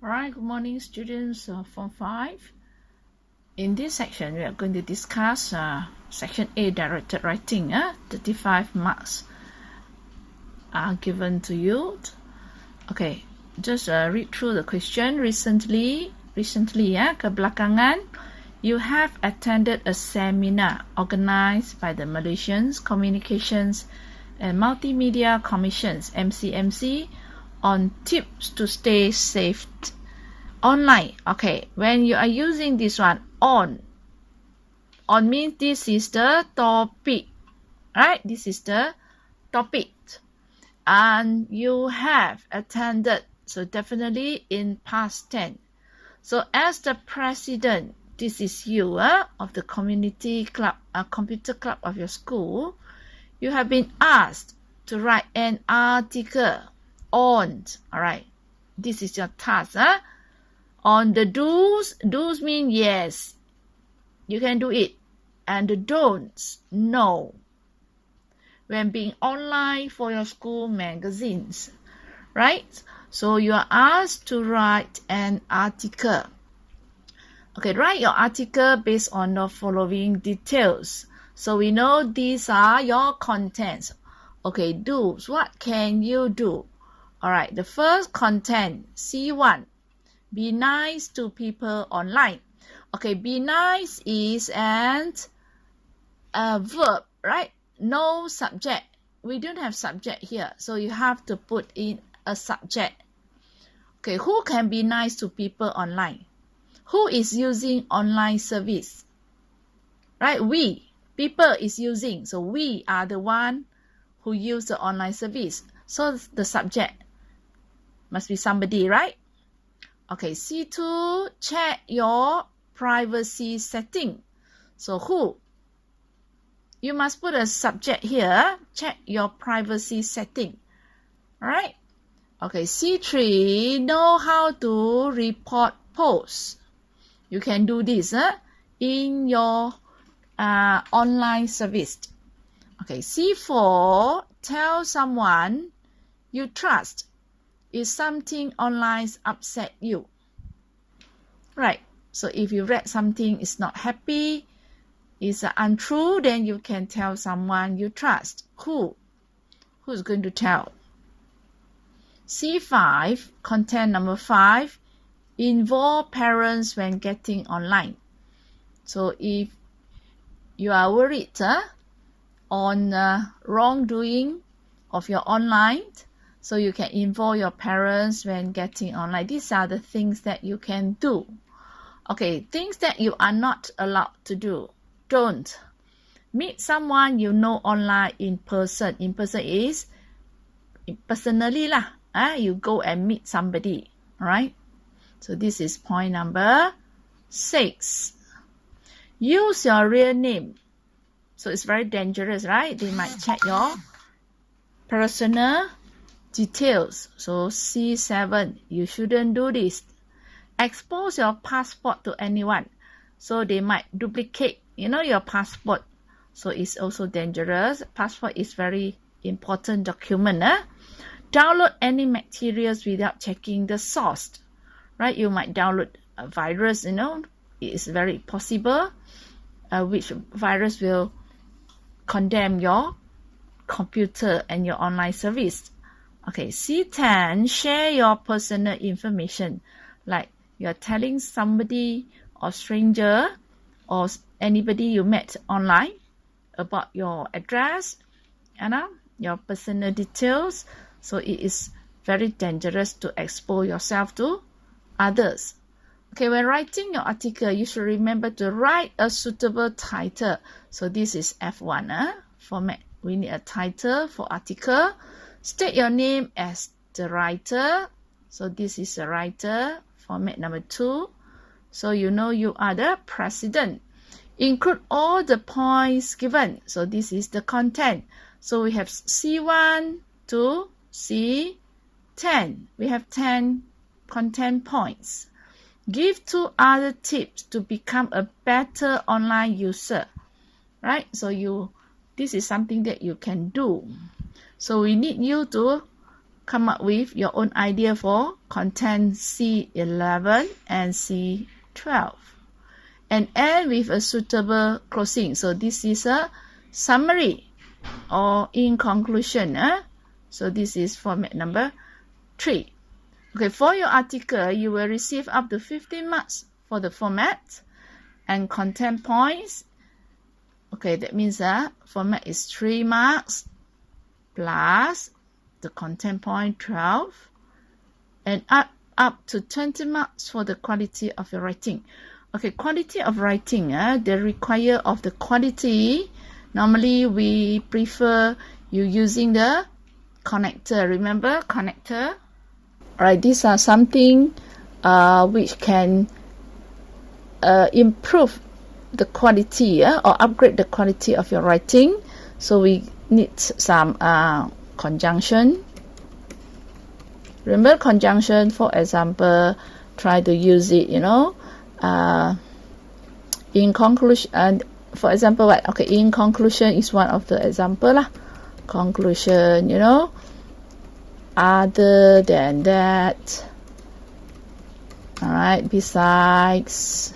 Alright, good morning students Form 5. In this section, we are going to discuss Section A, Directed Writing. 35 marks are given to you. Okay, just read through the question. Recently, kebelakangan, you have attended a seminar organized by the Malaysian Communications and Multimedia Commissions, MCMC, on tips to stay safe online. Okay, when you are using this one, on means this is the topic, right? This is the topic, and you have attended, so definitely in past tense. So as the president, this is you of the community club, computer club of your school, you have been asked to write an article on, all right, this is your task, on the do's. Do's mean yes, you can do it, and the don'ts, no, when being online for your school magazines, right? So you are asked to write an article. Okay, write your article based on the following details. So we know these are your contents. Okay, do's, what can you do? All right, the first content, C1, be nice to people online. Okay, be nice is an verb, right? No subject. We don't have subject here, so you have to put in a subject. Okay, who can be nice to people online? Who is using online service? Right, we. People is using, so we are the one who use the online service. So the subject must be somebody, right? Okay, C2, check your privacy setting. So who? You must put a subject here. Check your privacy setting. Alright? Okay, C3, know how to report posts. You can do this in your online service. Okay, C4, tell someone you trust if something online upset you. Right, so if you read something is not happy, is untrue, then you can tell someone you trust. Who's going to tell? C5, content number 5, involve parents when getting online. So if you are worried on wrongdoing of your online, so you can involve your parents when getting online. These are the things that you can do. Okay, things that you are not allowed to do. Don't meet someone you know online in person. In person is personally lah. You go and meet somebody, right? So this is point number 6. Use your real name. So it's very dangerous, right? They might check your personal details. So C7, you shouldn't do this. Expose your passport to anyone. So they might duplicate, your passport. So it's also dangerous. Passport is very important document. Download any materials without checking the source. Right? You might download a virus, It is very possible which virus will condemn your computer and your online service. Okay, C10, share your personal information. Like you're telling somebody or stranger or anybody you met online about your address and your personal details. So it is very dangerous to expose yourself to others. Okay, when writing your article, you should remember to write a suitable title. So this is F1 format. We need a title for article. State your name as the writer. So this is a writer, format number 2. So you know you are the president. Include all the points given. So this is the content. So we have C1 to C10. We have 10 content points. Give 2 other tips to become a better online user. Right? So this is something that you can do. So we need you to come up with your own idea for content C11 and C12. And end with a suitable closing. So this is a summary or in conclusion. So this is format number 3. Okay, for your article, you will receive up to 15 marks for the format and content points. Okay, that means format is 3 marks plus the content point 12 and up to 20 marks for the quality of your writing. Okay, quality of writing, the require of the quality, normally we prefer you using the connector. Remember connector? Alright, these are something which can improve the quality or upgrade the quality of your writing. So we need some conjunction. Remember conjunction, for example, try to use it, in conclusion. And for example, what? Okay, in conclusion is one of the example lah. Conclusion, other than that. Alright, besides,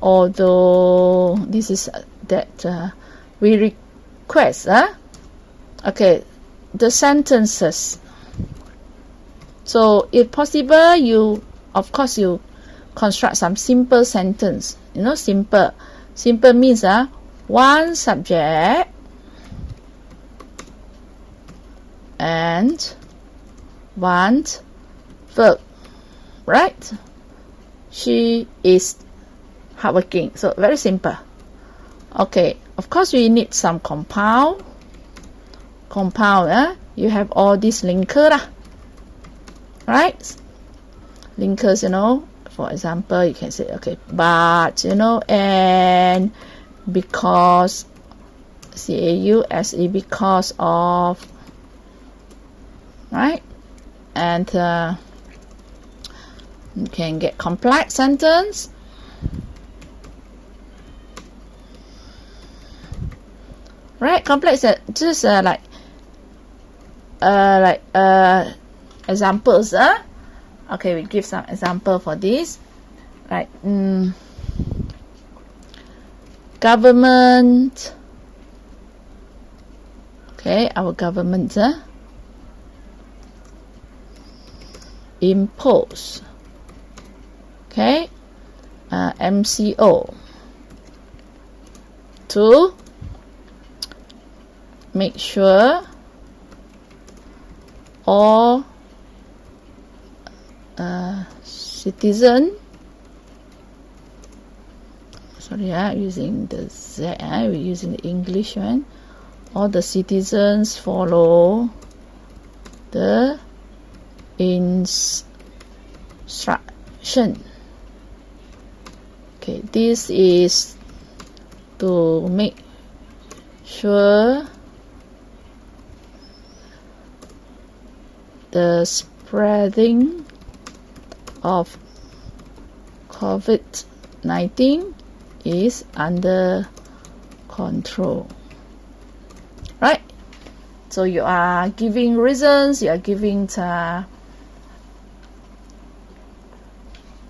although this is that we request, okay, the sentences. So if possible, you construct some simple sentence. Simple means one subject and one verb, right? She is hardworking. So very simple. Okay, of course we need some compound. You have all these linker lah, right? Linkers, for example, you can say, okay, but, and because, CAUSE, because of, right? And you can get complex sentence. Right, complex, just like examples. Okay, we give some example for this. Right, government. Okay, our government impose. Okay, MCO to make sure all citizen, using the Z, we're using the English one, all the citizens follow the instruction. Okay, this is to make sure the spreading of COVID-19 is under control. Right? So you are giving reasons, you are giving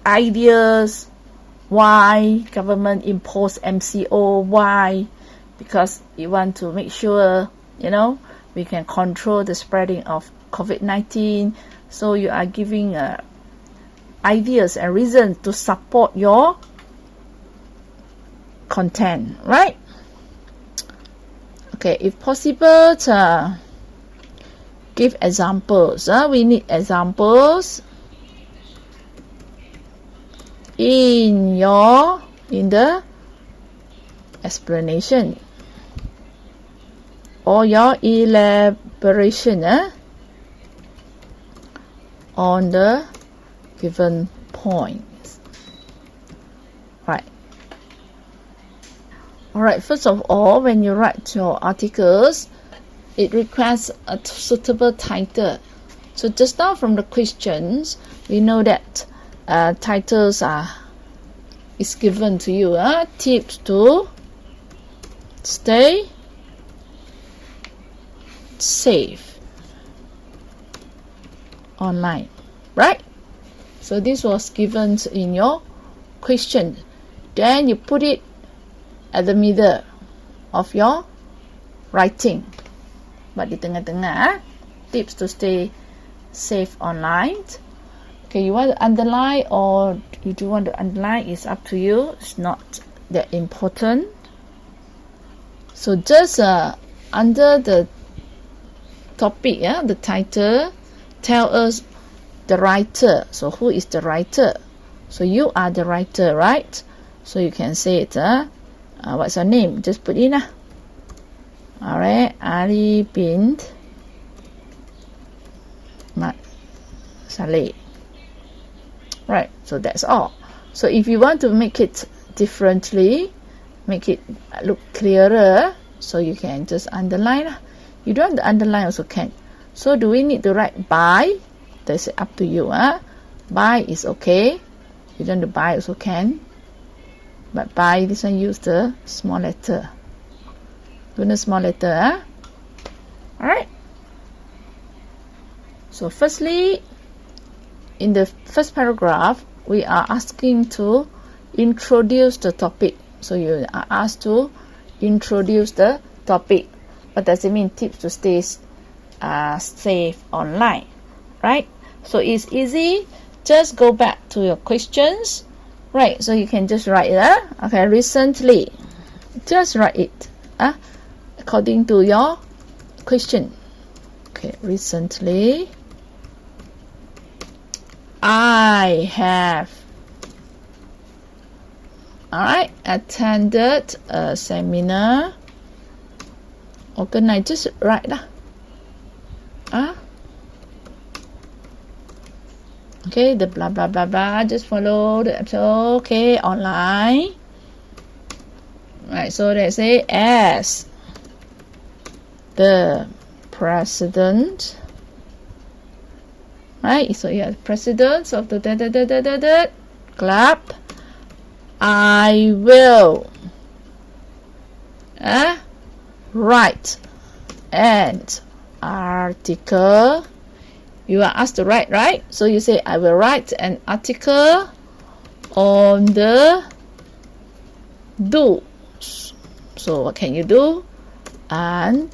ideas why government impose MCO. Why? Because you want to make sure, we can control the spreading of COVID-19. So you are giving ideas and reasons to support your content, right? Okay, if possible, give examples. We need examples in the explanation or your elaboration on the given points. Right. Alright, first of all, when you write your articles, it requires a suitable title. So just now from the questions, we know that titles is given to you. Tips to stay safe. online, right? So this was given in your question. Then you put it at the middle of your writing. But di tengah-tengah, tips to stay safe online. Okay, you want to underline or you do want to underline, is up to you. It's not that important. So just under the topic, the title, tell us the writer. So who is the writer? So you are the writer, right? So you can say it. What's your name? Just put in. Alright, Ali bin Saleh. Right, so that's all. So if you want to make it differently, make it look clearer, so you can just underline. You don't want to underline also can. So do we need to write by? That's up to you. By is okay. You don't want to by also can. But by, this one use the small letter. Guna small letter. Alright. So firstly, in the first paragraph, we are asking to introduce the topic. So you are asked to introduce the topic. What does it mean? Tips to stay safe online, right? So it's easy. Just go back to your questions, right? So you can just write it. Okay, recently, just write it according to your question. Okay, recently, I have attended a seminar. Organize, just write okay, the blah blah blah blah, just follow the episode. Okay, online, right? So they say as the president, right? So you are the president of the club. I will write an article. You are asked to write, right? So you say, I will write an article on the do's. So what can you do and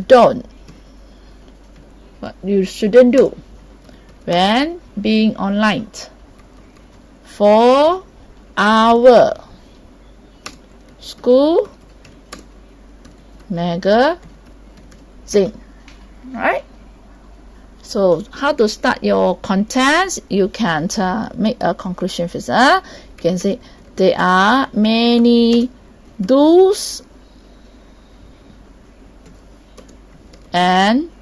don't? What you shouldn't do when being online. For our school magazine, right? So how to start your contents? You can make a conclusion first. You can say there are many do's and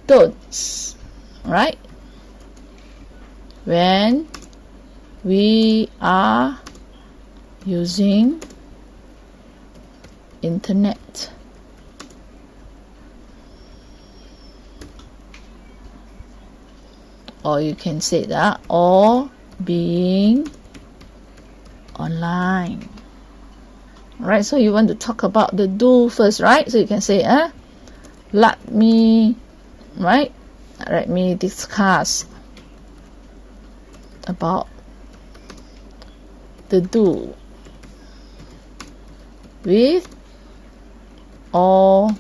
don'ts, right? When we are using internet. Or you can say that, or being online. Alright, so you want to talk about the do first, right? So you can say, let me discuss about the do with all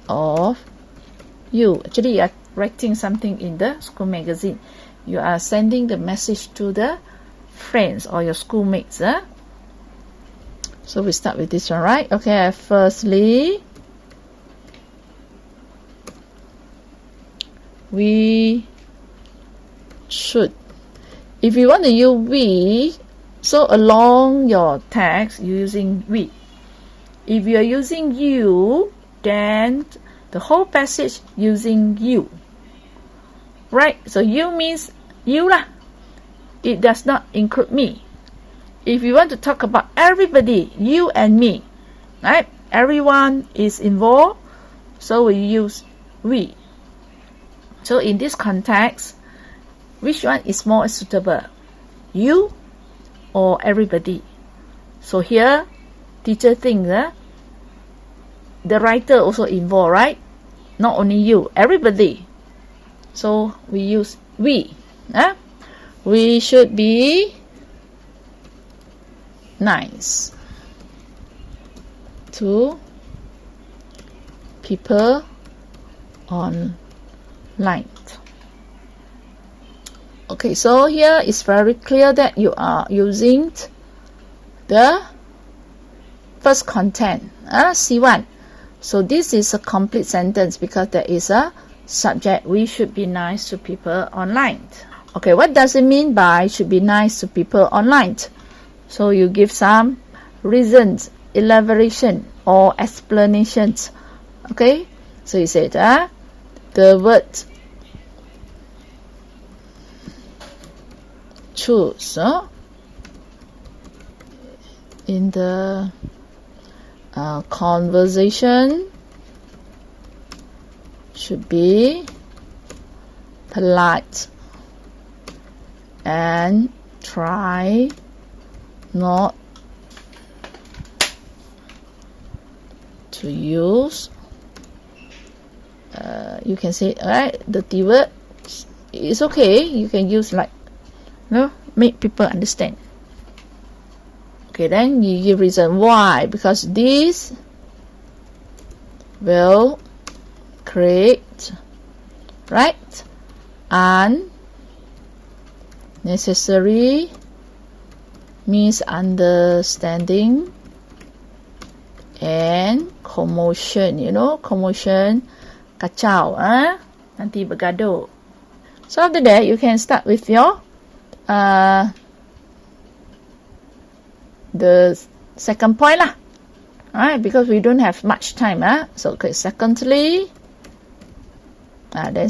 of you. Actually, you are writing something in the school magazine. You are sending the message to the friends or your schoolmates. So we start with this one, right? Okay, firstly, we should. If you want to use we, so along your text, you're using we. If you are using you, then the whole passage using you. Right? So you means you lah. It does not include me. If you want to talk about everybody, you and me, right? Everyone is involved, so we use we. So in this context, which one is more suitable? You or everybody? So here, teacher thinks the writer also involved, right? Not only you, everybody. So we use we. We should be nice to people online. Okay, so here it's very clear that you are using the first content, C1. So this is a complete sentence because there is a subject. We should be nice to people online. Okay, what does it mean by should be nice to people online? So you give some reasons, elaboration or explanations. Okay, so you said the word choose in the conversation should be polite and try not to use you can say dirty word. It's okay, you can use like make people understand. Okay, then you give reason why, because this will create unnecessary misunderstanding and commotion. Commotion, kacau, nanti bergaduh. So after that, you can start with your the second point lah. Alright, because we don't have much time. So okay, secondly, then